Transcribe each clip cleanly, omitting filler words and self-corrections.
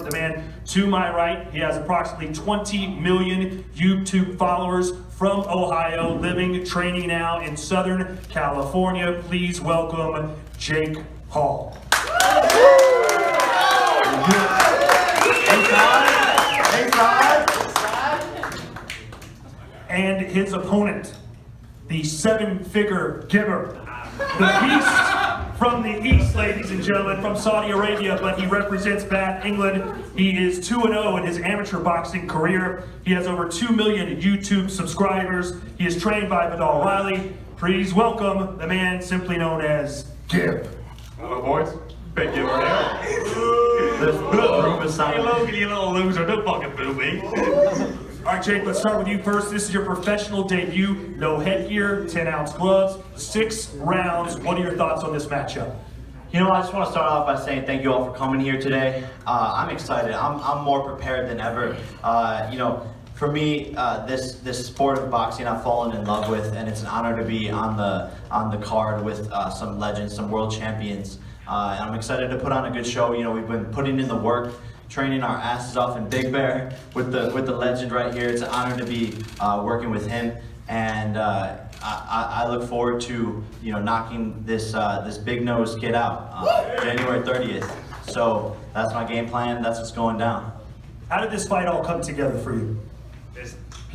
the man to my right. He has approximately 20 million YouTube followers from Ohio, living, training now in Southern California. Please welcome Jake Paul. And his opponent, the seven-figure giver, the beast from the East, ladies and gentlemen, from Saudi Arabia, but he represents Bath, England. He is 2-0 in his amateur boxing career. He has over 2 million YouTube subscribers. He is trained by Vidal Riley. Please welcome the man simply known as Gib. Hello, boys. Big Gib here. Hey, Logan, you little loser, don't fucking boo me. All right, Jake, let's start with you first. This is your professional debut. No headgear, 10-ounce gloves, 6 rounds. What are your thoughts on this matchup? You know, I just want to start off by saying thank you all for coming here today. I'm excited. I'm more prepared than ever. You know, for me, this sport of boxing I've fallen in love with, and it's an honor to be on the card with some legends, some world champions. And I'm excited to put on a good show. You know, we've been putting in the work, training our asses off in Big Bear with the legend right here. It's an honor to be working with him, and I look forward to knocking this big nose kid out January 30th. So that's my game plan. That's what's going down. How did this fight all come together for you?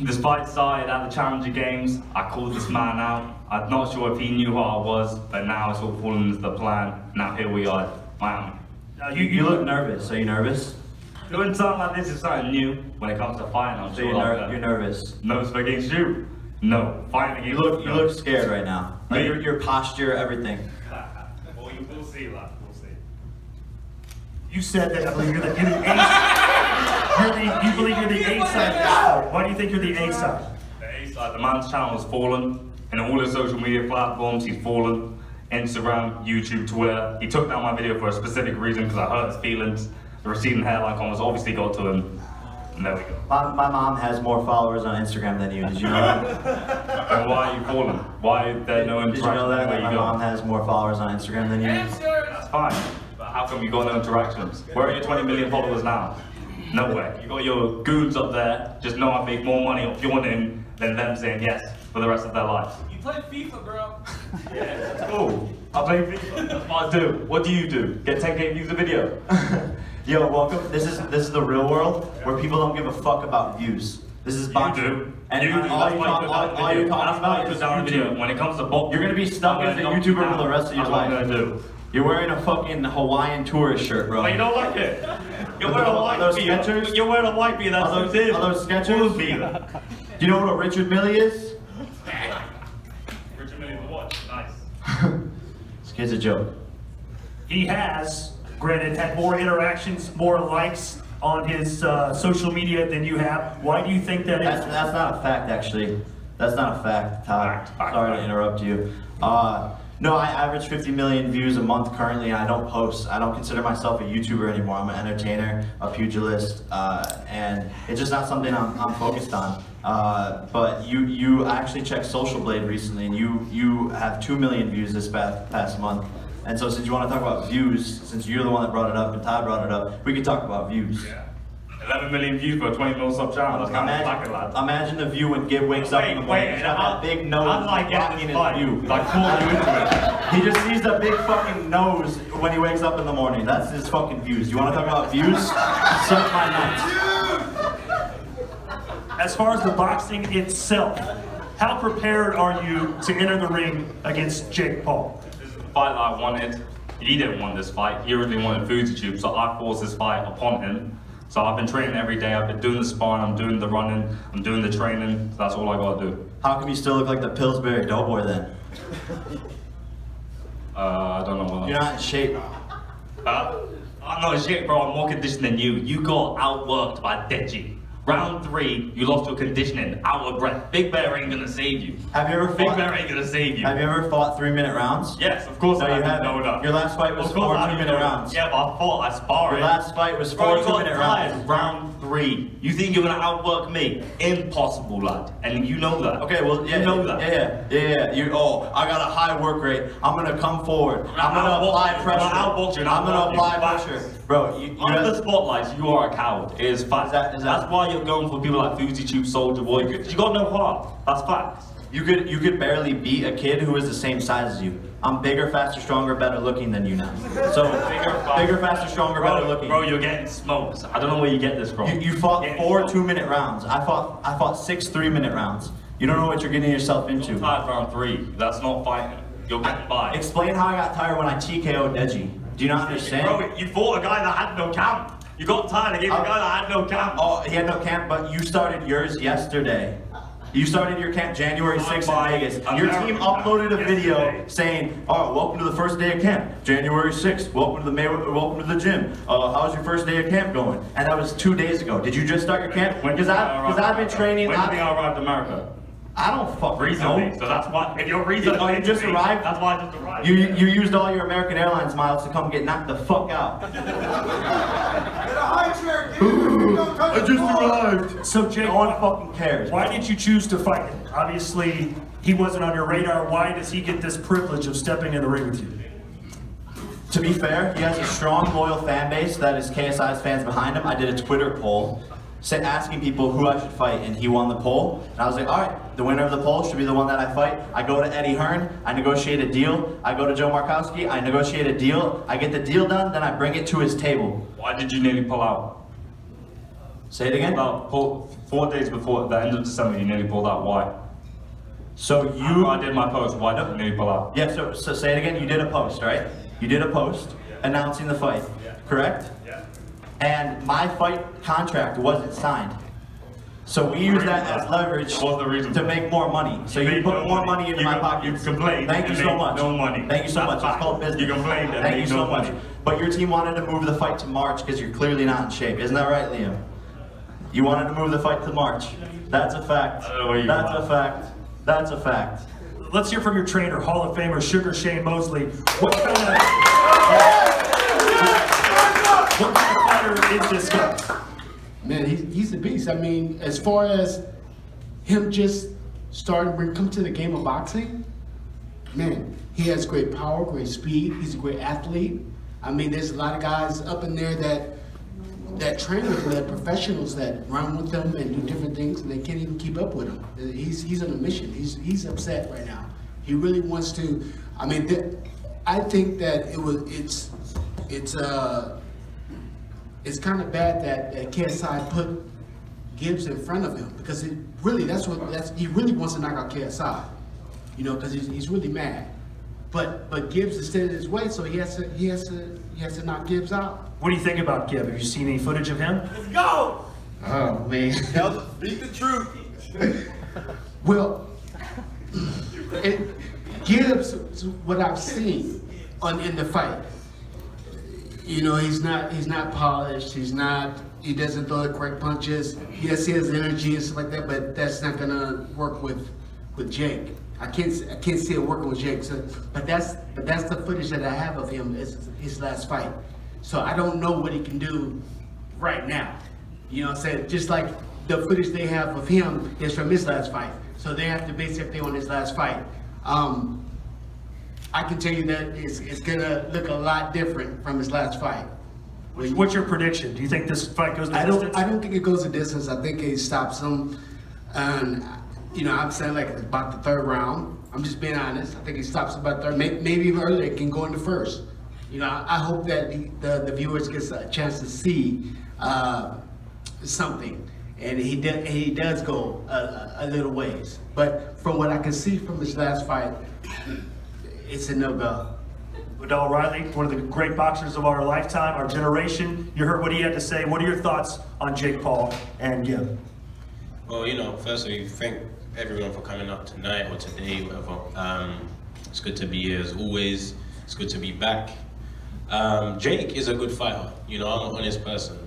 This fight started at the Challenger Games. I called this man out. I'm not sure if he knew who I was, but now it's all falling into the plan. Now here we are, Miami. Now you look nervous. Are you nervous? Doing something like this is something new when it comes to fighting. I'm So sure you're nervous. Nervous against you? No. Fighting against You look scared right now. Like Me? your posture, everything. Well, we'll see, lad. We'll see. You said that I believe you're the ace. You believe you're the A side. Why do you think you're the A side? The A side, the man's channel has fallen. And all his social media platforms, he's fallen. Instagram, YouTube, Twitter. He took down my video for a specific reason because I hurt his feelings. The receding hairline comments obviously got to him. And there we go. My mom has more followers on Instagram than you. Did you know that? And why are you falling? Why is there no Did you know that? where My you go? mom has more followers on Instagram than you. That's fine. But how come you got no interactions? Where are your 20 million followers now? Nowhere. You got your goons up there, just know I make more money off your name than them saying yes for the rest of their lives. You play FIFA, bro. Yeah, that's cool. I play FIFA. That's what I do. What do you do? Get 10K views a video? Yo, welcome. This is the real world where people don't give a fuck about views. This is boxing. You do. And you do. all you're talking about is video. When it comes to boxing, you're gonna be stuck as a YouTuber for the rest of your life. That's what I'm gonna do. You're wearing a fucking Hawaiian tourist shirt, bro. But you don't like it. You're wearing a Are white those beat. Skechers? You're wearing a white beat. That's Are what it is. those Skechers? Full beat. Do you know what a Richard Mille is? Richard Mille watch. Nice. This kid's a joke. He has, granted, had more interactions, more likes on his social media than you have. Why do you think that is? That's not a fact, actually. That's not a fact, Todd. Sorry to interrupt you. No, I average 50 million views a month currently, and I don't post. I don't consider myself a YouTuber anymore. I'm an entertainer, a pugilist, and it's just not something I'm focused on. But you actually checked Social Blade recently, and you have 2 million views this past month. And so since you want to talk about views, since you're the one that brought it up and Todd brought it up, we could talk about views. Yeah. 11 million views for a 20 mil sub channel. That's kind of fucking lad. Imagine the view when Gib wakes up in the morning. He's got that big nose. I'm like blocking getting his fight. view. Like calling you into it. He just sees the big fucking nose when he wakes up in the morning. That's his fucking views. You want to talk about views? Suck my nuts. As far as the boxing itself, how prepared are you to enter the ring against Jake Paul? This is the fight that I wanted. He didn't want this fight. He originally wanted FoodTube, so I forced this fight upon him. So I've been training every day. I've been doing the sparring, I'm doing the running, I'm doing the training. So that's all I gotta do. How come you still look like the Pillsbury Doughboy then? I don't know what. You're not in shape. I'm not shit, bro. I'm more conditioned than you. You got outworked by Deji. Round 3, you lost your conditioning, out of breath. Big Bear ain't gonna save you. Have you ever Big fought? Bear ain't gonna save you. Have you ever fought 3-minute rounds? Yes, of course No, I you have. haven't. No. Your last fight was Of course 4 I 2-minute know. rounds. Yeah, but I fought, I sparred. Your last fight was Bro, 4 you got 2-minute tired. rounds. Round 3. You think you're gonna outwork me? Impossible, lad. And you know that. Okay, well, yeah, you know that. Yeah. I got a high work rate. I'm gonna come forward. I'm gonna apply pressure. I'm gonna apply pressure. Bro, you Under the spotlights, you are a coward. It is fact. That's why you're going for people like Fousey Tube, Soldier Boy. You got no heart. That's facts. You could barely beat a kid who is the same size as you. I'm bigger, faster, stronger, better looking than you now. So bigger, faster, stronger, better looking. Bro, you're getting smoked. I don't know where you get this from. You fought 4 2-minute rounds. I fought 6 3-minute rounds. You don't know what you're getting yourself into. You're tired round 3. That's not fighting. You're getting by. Explain how I got tired when I TKO'd Deji. Do you not understand? Bro, you fought a guy that had no camp. You got tired against a guy that had no camp. Oh, he had no camp, but you started yours yesterday. You started your camp January 6th in Vegas. Your team uploaded a video saying, "Oh, welcome to the first day of camp, January 6th. Welcome to the gym. How's your first day of camp going?" And that was 2 days ago. Did you just start your camp? Because I've been training. When did you arrive to America? I don't fucking Recently. know. So that's why. If you're recently, Oh, you just arrived? That's why I just arrived. You used all your American Airlines miles to come get knocked the fuck out. Get a high chair, kid. I just arrived. So Jake, No one fucking cares. why did you choose to fight him? Obviously, he wasn't on your radar. Why does he get this privilege of stepping in the ring with you? To be fair, he has a strong, loyal fan base that is KSI's fans behind him. I did a Twitter poll asking people who I should fight, and he won the poll. And I was like, all right, the winner of the poll should be the one that I fight. I go to Eddie Hearn, I negotiate a deal. I go to Joe Markowski, I negotiate a deal. I get the deal done, then I bring it to his table. Why did you nearly pull out? Say it again? About 4 days before the end of December, you nearly pulled out. Why? So After I did my post. Why did you nearly pull out? Yeah, so say it again. You did a post, right? You did a post announcing the fight, correct? Yeah. And my fight contract wasn't signed. So we use that as leverage What's the reason? to make more money. So you made put no more money. money into You my com- pockets. you complained Thank you and so made much. no money. Thank you so That's much. It's fact. called business. You complained and Thank made you so no much. money. But your team wanted to move the fight to March because you're clearly not in shape. Isn't that right, Liam? You wanted to move the fight to March. That's a fact. I don't know where you That's got a fact. That's a fact. Let's hear from your trainer, Hall of Famer Sugar Shane Mosley. What kind of fighter is this guy? Man, he's a beast. I mean, as far as him just starting to come to the game of boxing, man, he has great power, great speed. He's a great athlete. I mean, there's a lot of guys up in there that train with him, that professionals that run with him and do different things, and they can't even keep up with him. He's on a mission. He's upset right now. He really wants to. I mean, I think that it's kind of bad that KSI put Gibbs in front of him, because he really wants to knock out KSI, you know, because he's really mad. But Gibbs is standing his way, so he has to knock Gibbs out. What do you think about Gibb? Have you seen any footage of him? Let's go! Oh man. Speak the truth. Well, Gibbs, what I've seen in the fight, you know, he's not polished. He doesn't throw the correct punches. Yes, he has energy and stuff like that, but that's not gonna work with Jake. I can't see it working with Jake. So, but that's the footage that I have of him is his last fight. So I don't know what he can do right now. You know what I'm saying? Just like the footage they have of him is from his last fight. So they have to base everything on his last fight. I can tell you that it's gonna look a lot different from his last fight. What's your prediction? Do you think this fight goes the distance? I don't think it goes the distance. I think he stops him. And, you know, I'm saying like about the third round. I'm just being honest. I think he stops about third, maybe even earlier. It can go into first. You know, I hope that the viewers gets a chance to see something. And he does go a little ways. But from what I can see from his last fight, it's a no-go. Liddell Riley, one of the great boxers of our lifetime, our generation. You heard what he had to say. What are your thoughts on Jake Paul and Gibb? Well, you know, firstly, thank everyone for coming up tonight or today, whatever. It's good to be here as always. It's good to be back. Jake is a good fighter. You know, I'm an honest person.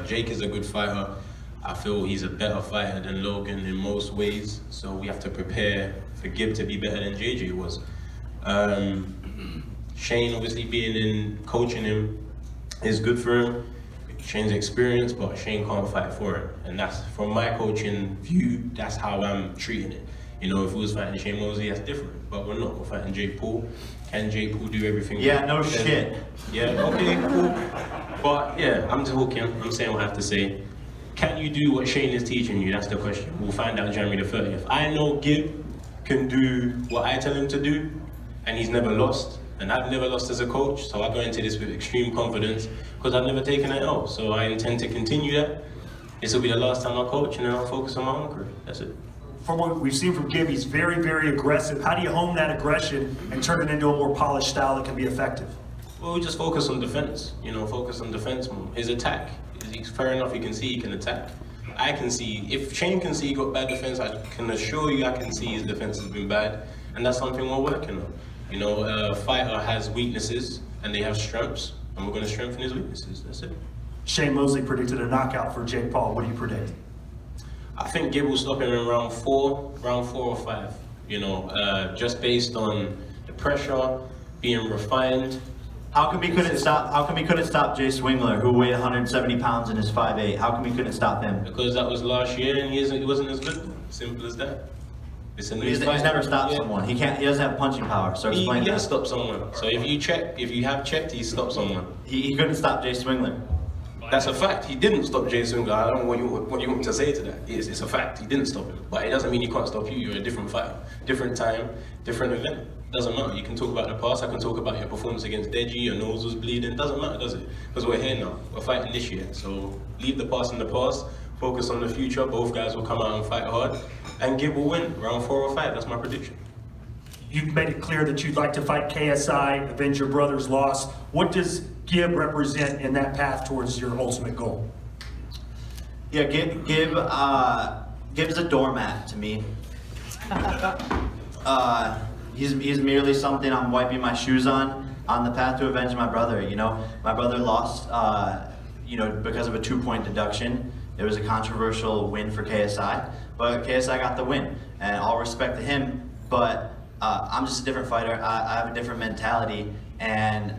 Jake is a good fighter. I feel he's a better fighter than Logan in most ways. So we have to prepare for Gibb to be better than JJ was. Shane obviously being in coaching him is good for him. Shane's experienced, but Shane can't fight for him. And that's, from my coaching view, that's how I'm treating it. You know, if we was fighting Shane Mosley, that's different. But we're not. We're fighting Jake Paul. Can Jake Paul do everything? Yeah, no shit. Yeah, okay, cool. But yeah, I'm talking. I'm saying what I have to say. Can you do what Shane is teaching you? That's the question. We'll find out January the 30th. I know Gib can do what I tell him to do, and he's never lost. And I've never lost as a coach, so I go into this with extreme confidence because I've never taken an L. So I intend to continue that. This will be the last time I coach, and then I'll focus on my own career. That's it. From what we've seen from Gib, he's very, very aggressive. How do you hone that aggression and turn it into a more polished style that can be effective? Well, we just focus on defense. You know, focus on defense more. His attack. He's fair enough. You can see he can attack. I can see, if Shane can see he got bad defense, I can assure you I can see his defense has been bad, and that's something we're working on. You know, a fighter has weaknesses and they have strengths, and we're going to strengthen his weaknesses. That's it. Shane Mosley predicted a knockout for Jake Paul. What do you predict? I think Gib will stop him in round 4 or 5. You know, just based on the pressure, being refined. How come he couldn't stop Jay Swingler, who weighed 170 pounds and is 5'8"? How come he couldn't stop him? Because that was last year and he wasn't as good. Simple as that. It's a new He's fight. never stopped Yeah. someone. He doesn't have punching power. So explain He that. has stopped someone. So if you have checked, he stopped someone. He couldn't stop Jay Swingler. That's a fact. He didn't stop Jay Swingler. I don't know what you want me to say to that. It's a fact. He didn't stop him. But it doesn't mean he can't stop you. You're a different fighter. Different time, different event. Doesn't matter. You can talk about the past. I can talk about your performance against Deji. Your nose was bleeding. Doesn't matter, does it? Because we're here now. We're fighting this year. So leave the past in the past. Focus on the future. Both guys will come out and fight hard. And Gib will win round 4 or 5. That's my prediction. You've made it clear that you'd like to fight KSI, avenge your brother's loss. What does Gib represent in that path towards your ultimate goal? Yeah, Gib's a doormat to me. He's merely something I'm wiping my shoes on the path to avenge my brother. You know, my brother lost, because of a 2-point deduction. It was a controversial win for KSI, but KSI got the win, and all respect to him. But I'm just a different fighter. I have a different mentality, and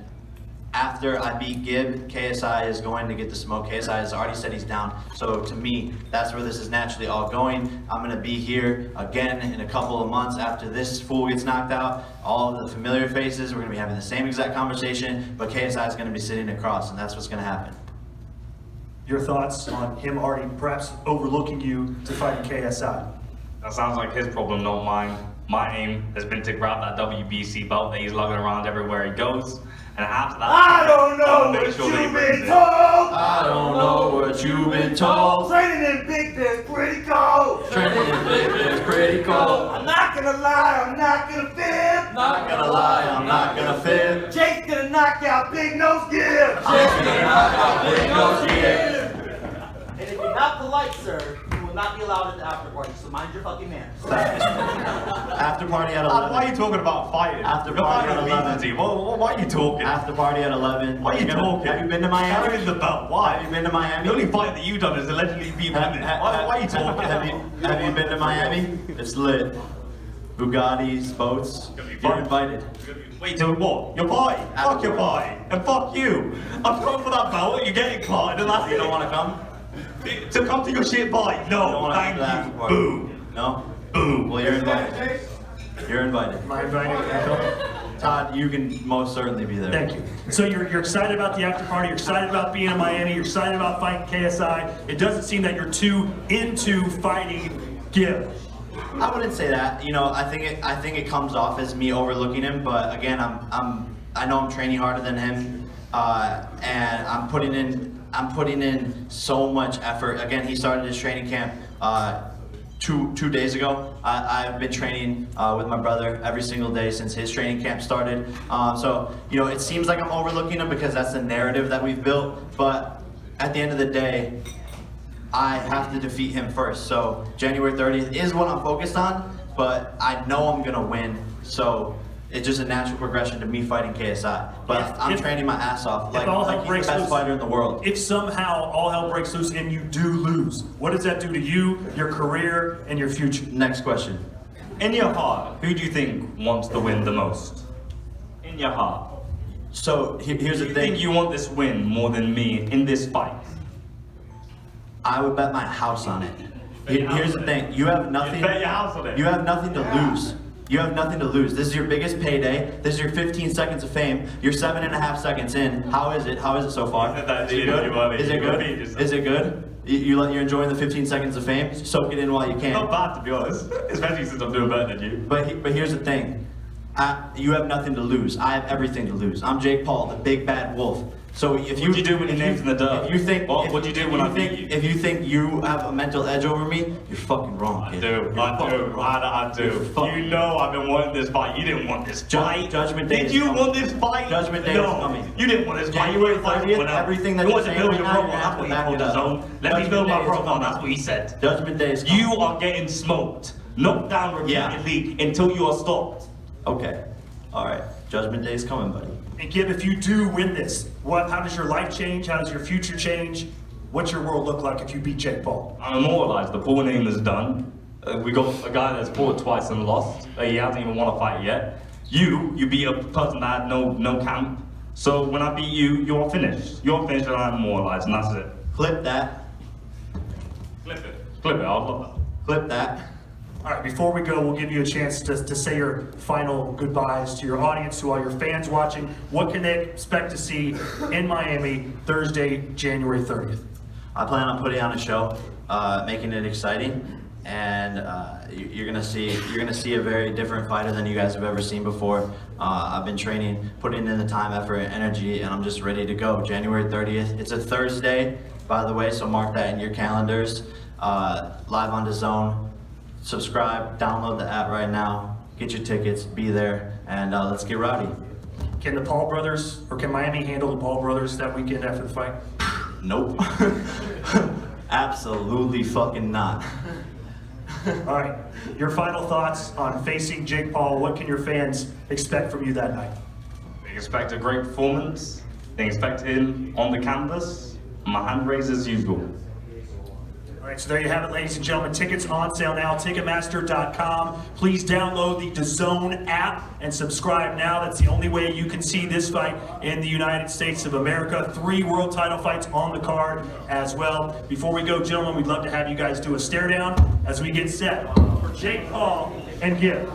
after I beat Gib, KSI is going to get the smoke. KSI has already said he's down. So to me, that's where this is naturally all going. I'm going to be here again in a couple of months after this fool gets knocked out. All of the familiar faces, we're going to be having the same exact conversation, but KSI is going to be sitting across, and that's what's going to happen. Your thoughts on him already perhaps overlooking you to fight KSI? That sounds like his problem, not mine. My aim has been to grab that WBC belt that he's lugging around everywhere he goes. And after that, I don't know I'll make what sure that he you've brings been it. told. I don't know what you've been told. Training in Big Ben's pretty cold. Training in Big Ben's pretty cold. I'm not gonna lie, I'm not gonna fib. Not gonna lie, I'm not gonna fib. Jake's gonna knock out Big Nose Gibbs. Jake's gonna knock out Big Nose Gibbs. And if you're not polite, sir, you will not be allowed at the after party, so mind your fucking manners. After party at 11. Why are you talking about fighting? After You're party fighting at 11. Leezy. Why are you talking? After party at 11. Why are you talking? Have you been to Miami? Carrying the belt. Why? Have you been to Miami? The only fight that you've done is allegedly beat women. Why are you talking? Have you been to Miami? It's lit. Bugattis, boats. You're invited. Wait till what? Your party? Fuck your party. And fuck you. I'm coming for that belt. You're getting caught. And that's You don't want to come? to come to your shit party. You don't No, want to come to the after thank you. party? Boo. No? Boo. Well, you're invited. You're invited. Am I invited? Todd, you can most certainly be there. Thank you. So you're excited about the after party, you're excited about being in Miami, you're excited about fighting KSI. It doesn't seem that you're too into fighting Gib. I wouldn't say that. You know, I think it comes off as me overlooking him, but again, I know I'm training harder than him, and I'm putting in so much effort. Again, he started his training camp two days ago. I've been training with my brother every single day since his training camp started. So, you know, it seems like I'm overlooking him because that's the narrative that we've built, but at the end of the day, I have to defeat him first. So January 30th is what I'm focused on, but I know I'm gonna win. So it's just a natural progression to me fighting KSI. But I'm training my ass off like all hell he's the breaks best loose, fighter in the world. if somehow all hell breaks loose and you do lose, what does that do to you, your career, and your future? Next question. In your heart, who do you think wants to win the most? In your heart. So here's Do the you thing. think you want this win more than me in this fight? I would bet my house on it. Here's the thing. You have nothing. You bet your house on it. You have nothing to lose. You have nothing to lose. This is your biggest payday. This is your 15 seconds of fame. You're 7.5 seconds in. How is it? How is it so far? Is it good? Is it good? Is it good? You're enjoying the 15 seconds of fame? Soak it in while you can. Not bad, to be honest. Especially since I'm doing better than you. But here's the thing. You have nothing to lose. I have everything to lose. I'm Jake Paul, the big bad wolf. So if you What'd you do when your name's in the dirt? If you think What'd you do when I beat you? If you think you have a mental edge over me, you're fucking wrong, kid. I do. You know I've been wanting this fight. You didn't want this fight. Judgment Day. Did you want this fight? Judgment Day is coming. You didn't want this fight. January 30th, everything that you you're want to saying build right your now, profile. you're gonna have That's to what you back called it the up. zone. Let me Judgment build Day my is profile. coming. That's what he said. Judgment Day is coming. You are getting smoked, knocked down repeatedly until you are stopped. Okay. All right. Judgment Day is coming, buddy. And Gib, if you do win this, how does your life change? How does your future change? What's your world look like if you beat Jake Paul? I'm immortalized. The Paul name is done. We got a guy that's fought twice and lost. He hasn't even won a fight yet. You beat a person that had no camp. So when I beat you, you're finished. You're finished and I'm immortalized, and that's it. Clip that. Clip it. Clip it. I'll love that. Clip that. All right, before we go, we'll give you a chance to say your final goodbyes to your audience, to all your fans watching. What can they expect to see in Miami Thursday, January 30th? I plan on putting on a show, making it exciting, and you're gonna see a very different fighter than you guys have ever seen before. I've been training, putting in the time, effort, and energy, and I'm just ready to go. January 30th. It's a Thursday, by the way, so mark that in your calendars. Live on DAZN. Subscribe, download the app right now, get your tickets, be there, and let's get rowdy. Can the Paul brothers, or can Miami handle the Paul brothers that weekend after the fight? Nope. Absolutely fucking not. All right, your final thoughts on facing Jake Paul. What can your fans expect from you that night? They expect a great performance. They expect him on the canvas. My hand raised as usual. All right, so there you have it, ladies and gentlemen. Tickets on sale now, Ticketmaster.com. Please download the DAZN app and subscribe now. That's the only way you can see this fight in the United States of America. 3 world title fights on the card as well. Before we go, gentlemen, we'd love to have you guys do a stare down as we get set for Jake Paul and Gib.